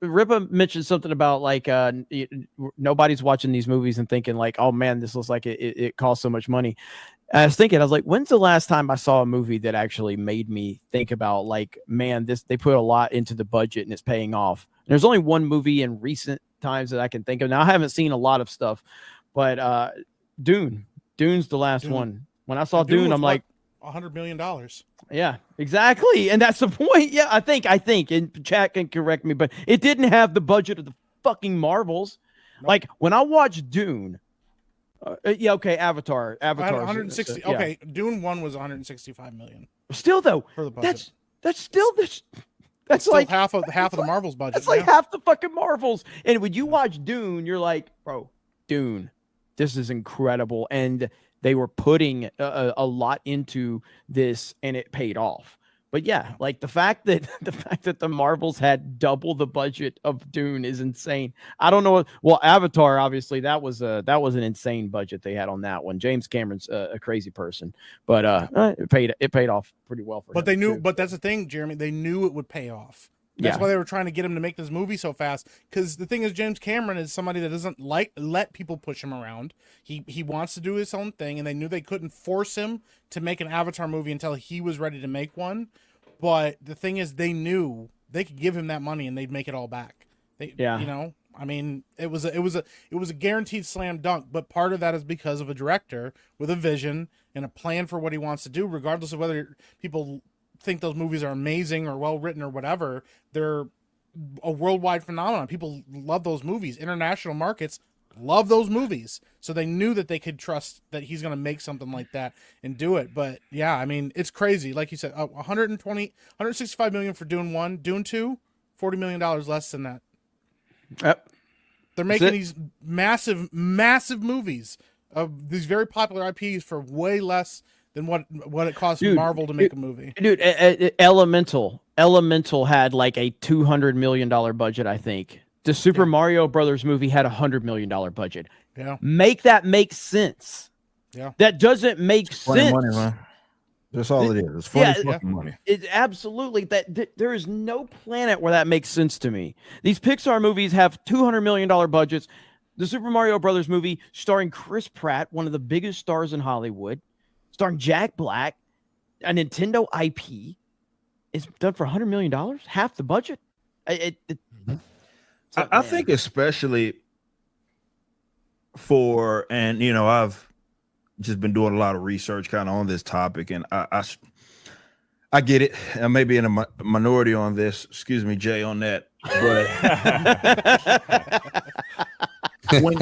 Ripa mentioned something about like nobody's watching these movies and thinking like, oh man, this looks like it costs so much money. I was thinking, I was like, when's the last time I saw a movie that actually made me think about like, man, they put a lot into the budget and it's paying off. There's only one movie in recent times that I can think of. Now I haven't seen a lot of stuff, but Dune's the last one. When I saw Dune, I'm like, $100 million. Yeah, exactly. And that's the point. Yeah, I think, and chat can correct me, but it didn't have the budget of the fucking Marvels. Nope. Like when I watched Dune, Avatar 160. Okay, Dune 1 was 165 million. Still though, for the budget. That's still like half of the Marvels budget. That's like half the fucking Marvels. And when you watch Dune, you're like, bro, Dune, this is incredible. And they were putting a lot into this, and it paid off. But yeah, like the fact that the Marvels had double the budget of Dune is insane. I don't know. Well, Avatar, obviously, that was an insane budget they had on that one. James Cameron's a crazy person, but it paid off pretty well for him. But they knew. But that's the thing, Jeremy. They knew it would pay off. That's why they were trying to get him to make this movie so fast. Because the thing is, James Cameron is somebody that doesn't let people push him around. He wants to do his own thing, and they knew they couldn't force him to make an Avatar movie until he was ready to make one. But the thing is, they knew they could give him that money and they'd make it all back. You know, I mean, it was a guaranteed slam dunk. But part of that is because of a director with a vision and a plan for what he wants to do, regardless of whether people think those movies are amazing or well written or whatever. They're a worldwide phenomenon. People love those movies. International markets love those movies. So they knew that they could trust that he's going to make something like that and do it. But yeah, I mean, it's crazy. Like you said, 165 million for Dune 1, Dune 2, $40 million less than that. Yep. They're making these massive movies of these very popular IPs for way less than what it costs Marvel to make a movie. Dude, Elemental had like a $200 million budget, I think. The Super Mario Brothers movie had $100 million budget. Yeah. Make that make sense. Yeah. That doesn't make sense. Money, man. That's all it is. It's funny fucking money. It absolutely there is no planet where that makes sense to me. These Pixar movies have $200 million budgets. The Super Mario Brothers movie starring Chris Pratt, one of the biggest stars in Hollywood, starring Jack Black, a Nintendo IP, is done for $100 million, half the budget. I think especially for, and you know, I've just been doing a lot of research kind of on this topic, and I get it. I may be in a minority on this. Excuse me, Jay, on that. But when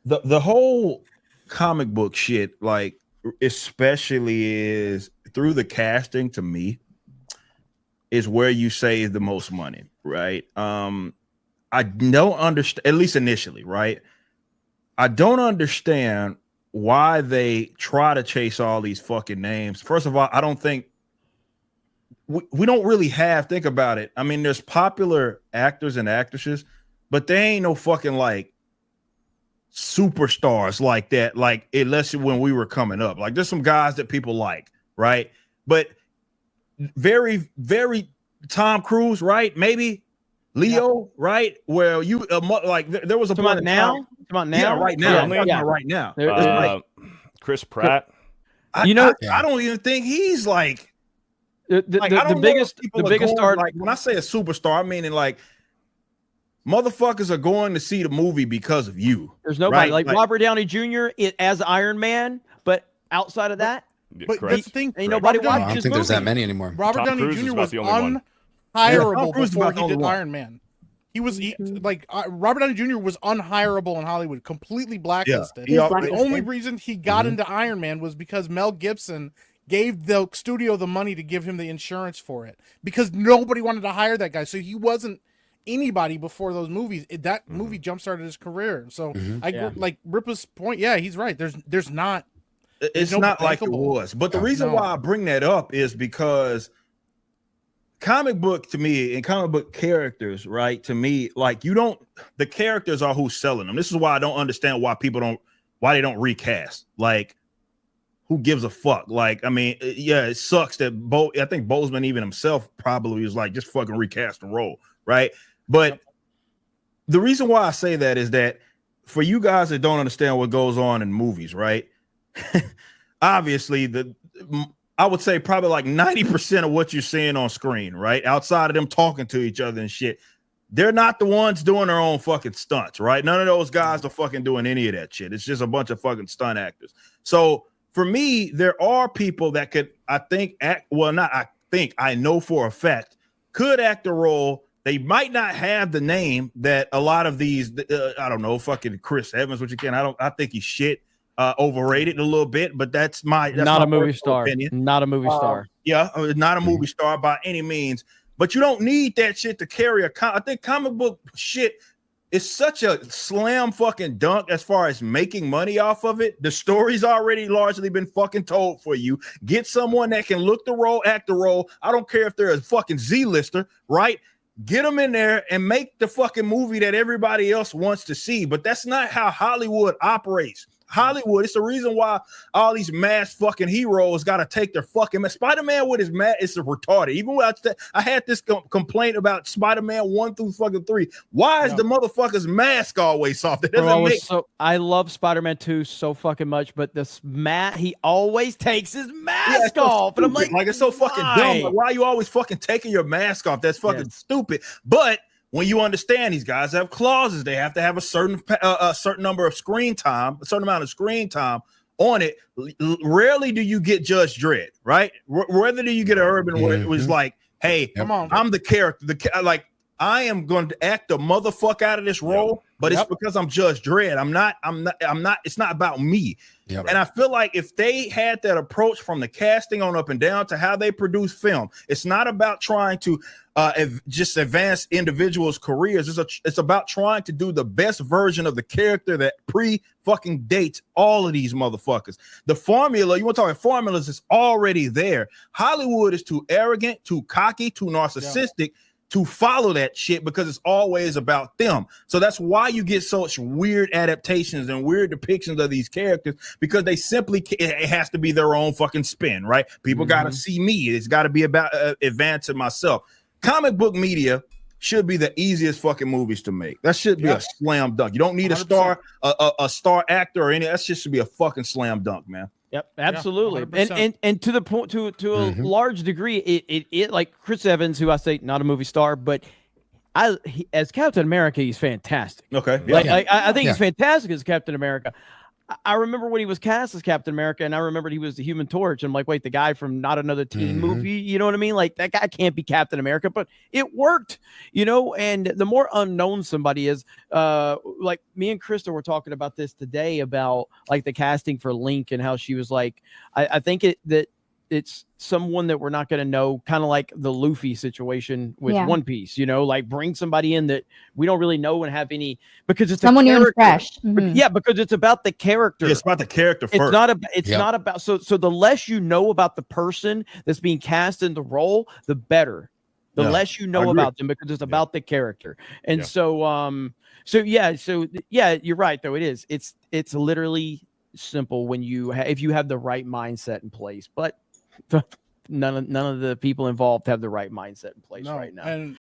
the whole comic book shit, like especially is through the casting, to me, is where you save the most money, right? I don't understand, at least initially, right? I don't understand why they try to chase all these fucking names. First of all, I don't think we don't really think about it. I mean, there's popular actors and actresses, but they ain't no fucking like superstars like that. Like, unless when we were coming up, like there's some guys that people like, right? But very, very Tom Cruise, right? Maybe Leo, right? Where you like there was a point now. Yeah, right now. Right now. Chris Pratt. I don't even think he's like the biggest star. Like when I say a superstar, I mean in like motherfuckers are going to see the movie because of you. There's nobody like Robert Downey Jr. As Iron Man, but outside of that, but that's the thing. Ain't nobody watching. I don't think there's that many anymore. Robert Downey Jr. was unhireable before he did Iron Man. He was Robert Downey Jr. was unhireable in Hollywood, completely blacklisted. The only reason he got into Iron Man was because Mel Gibson gave the studio the money to give him the insurance for it, because nobody wanted to hire that guy. So he wasn't anybody before those movies. That movie jump-started his career. So like Ripa's point, he's right. There's not. It's not like it was. But the reason why I bring that up is because comic book to me and comic book characters, right? To me, like the characters are who's selling them. This is why I don't understand why they don't recast. Like, who gives a fuck? Like, I mean, it sucks that I think Boseman even himself probably was like, just fucking recast the role, right? But the reason why I say that is that for you guys that don't understand what goes on in movies, right? Obviously, I would say probably like 90% of what you're seeing on screen, right? Outside of them talking to each other and shit, they're not the ones doing their own fucking stunts, right? None of those guys are fucking doing any of that shit. It's just a bunch of fucking stunt actors. So for me, there are people that could, I know for a fact, could act a role. They might not have the name that a lot of these, I don't know, fucking Chris Evans, which again, I think he's shit, overrated a little bit, but that's not my a movie star. opinion. Not a movie star. Yeah, not a movie star by any means, but you don't need that shit to carry I think comic book shit is such a slam fucking dunk as far as making money off of it. The story's already largely been fucking told for you. Get someone that can look the role, act the role. I don't care if they're a fucking Z-lister, right? Get them in there and make the fucking movie that everybody else wants to see. But that's not how Hollywood operates. Hollywood, it's the reason why all these mass fucking heroes got to take their fucking Spider-Man with his mask is retarded. Even when I had this complaint about Spider-Man 1 through fucking 3. Why is the motherfucker's mask always soft? It doesn't make. I love Spider-Man 2 so fucking much, but this he always takes his mask off, and I'm like it's so fucking dumb. Like, why are you always fucking taking your mask off? That's fucking stupid. But when you understand these guys have clauses, they have to have a certain number of screen time, a certain amount of screen time on it. Rarely do you get Judge Dredd, right? Whether do you get an Urban where it was like, hey, come on, I'm the character, like I am going to act the motherfucker out of this role, but it's because I'm Judge Dredd. I'm not. It's not about me. Yep. And I feel like if they had that approach from the casting on up and down to how they produce film, it's not about trying to just advance individuals' careers. It's about trying to do the best version of the character that fucking dates all of these motherfuckers. The formula, you want to talk about formulas, is already there. Hollywood is too arrogant, too cocky, too narcissistic to follow that shit because it's always about them. So that's why you get such weird adaptations and weird depictions of these characters, because they simply, it has to be their own fucking spin, right? People got to see me. It's got to be about advancing myself. Comic book media should be the easiest fucking movies to make. That should be a slam dunk. You don't need 100%. a star actor or any. That shit should be a fuking slam dunk, man. Yep, absolutely. And to the point, to a large degree, it like Chris Evans, who I say not a movie star, but as Captain America, he's fantastic. Okay, I think he's fantastic as Captain America. I remember when he was cast as Captain America, and I remembered he was the Human Torch. I'm like, wait, the guy from Not Another Teen movie, you know what I mean? Like, that guy can't be Captain America, but it worked, you know? And the more unknown somebody is, like me and Krista were talking about this today about like the casting for Link and how she was like, I think that it's someone that we're not going to know, kind of like the Luffy situation with One Piece, you know, like bring somebody in that we don't really know and have any, because it's someone new and fresh. Because it's about the character. It's about the character first. It's not about, so the less you know about the person that's being cast in the role, the better. The less you know about them, because it's about the character. And so you're right though. It's literally simple when if you have the right mindset in place, but none of the people involved have the right mindset in place right now. And